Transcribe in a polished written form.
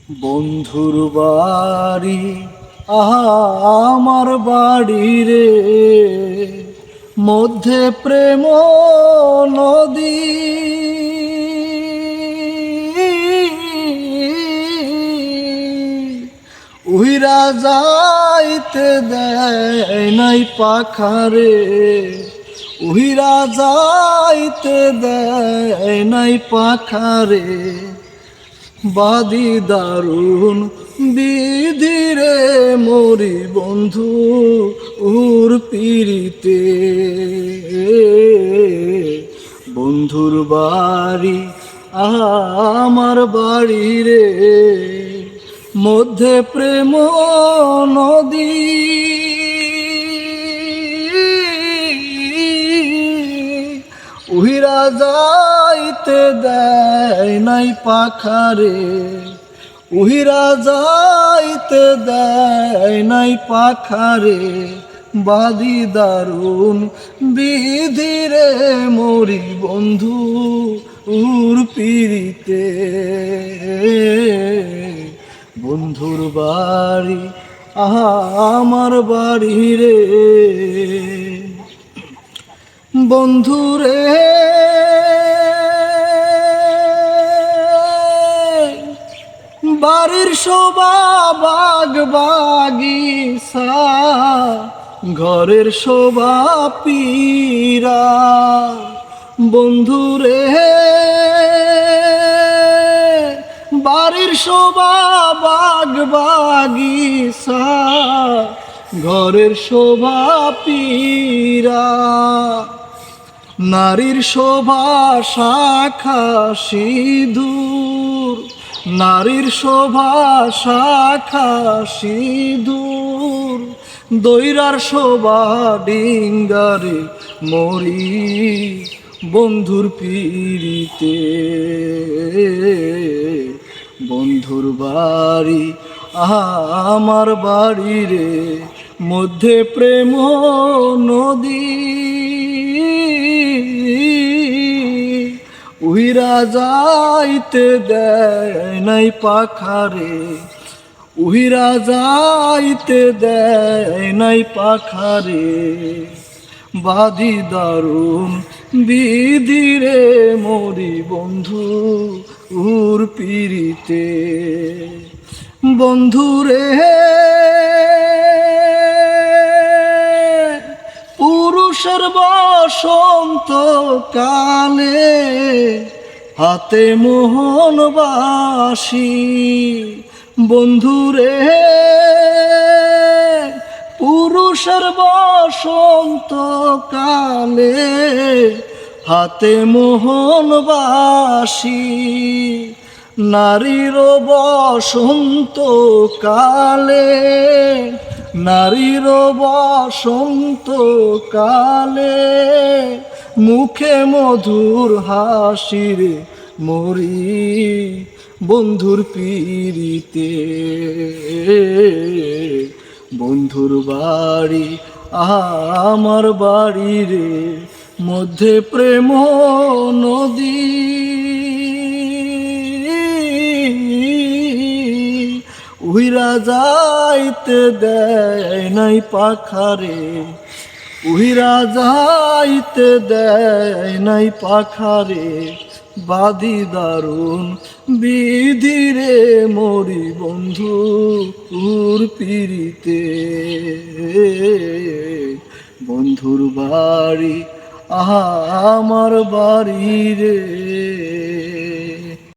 বন্ধুর বাড়ি আমার বাড়ি রে, মধ্যে প্রেম নদী। উইরা যাইতে দেয় নাই পাখারে, উইরা যাইতে দেয় নাই পাখারে। বাদি দারুণ বিধিরে মরি বন্ধু উর পিরিতে। বন্ধুর বাড়ি আমার বাড়ি রে, মধ্যে প্রেম নদী। উহিরা যাইতে দেয় নাই পাখারে, উহিরা যাইতে দেয় নাই পাখারে। বাদি দারুণ বিধিরে মরি বন্ধু উর পিরিতে। বন্ধুর বাড়ি আমার বাড়ি রে, বন্ধুরে বাড়ির শোভা বাগ বাগিচা, ঘরের শোভা পীরা। বন্ধুরে বাড়ির শোভা বাগ বাগিচা, ঘরের শোভা পীরা। নারীর শোভা শাখা সিঁদুর, নারীর শোভা শাখা সিঁদুর। দৈরার শোভা ডিঙ্গারে মরি বন্ধুর পিরিতে। বন্ধুর বাড়ি আমার বাড়ি রে, মধ্যে প্রেম নদী। উইরা যাইতে দেয় নাই পাখারে, উইরা যাইতে দেয় নাই পাখারে। বাদি দারুণ বিধিরে মরি বন্ধু উর পিরিতে। বন্ধুরে পুরুষের বসন্ত কালে, হাতে মোহন বাসি। বন্ধুরে পুরুষের বসন্ত কালে, হাতে মোহন বাসি। নারীর বসন্ত কালে, নারীর বসন্ত কালে। মুখে মধুর হাসিরে মরি বন্ধুর পিরিতে। বন্ধুর বাড়ি আমার বাড়ি রে, মধ্যে প্রেম নদী। উইরা যাইতে দেয় নাই পাখারে, উইরা যাইতে দেয় নাই পাখারে। বাদি দারুণ বিধিরে মরি বন্ধু উর পিরিতে। বন্ধুর বাড়ি আমার বাড়ি রে।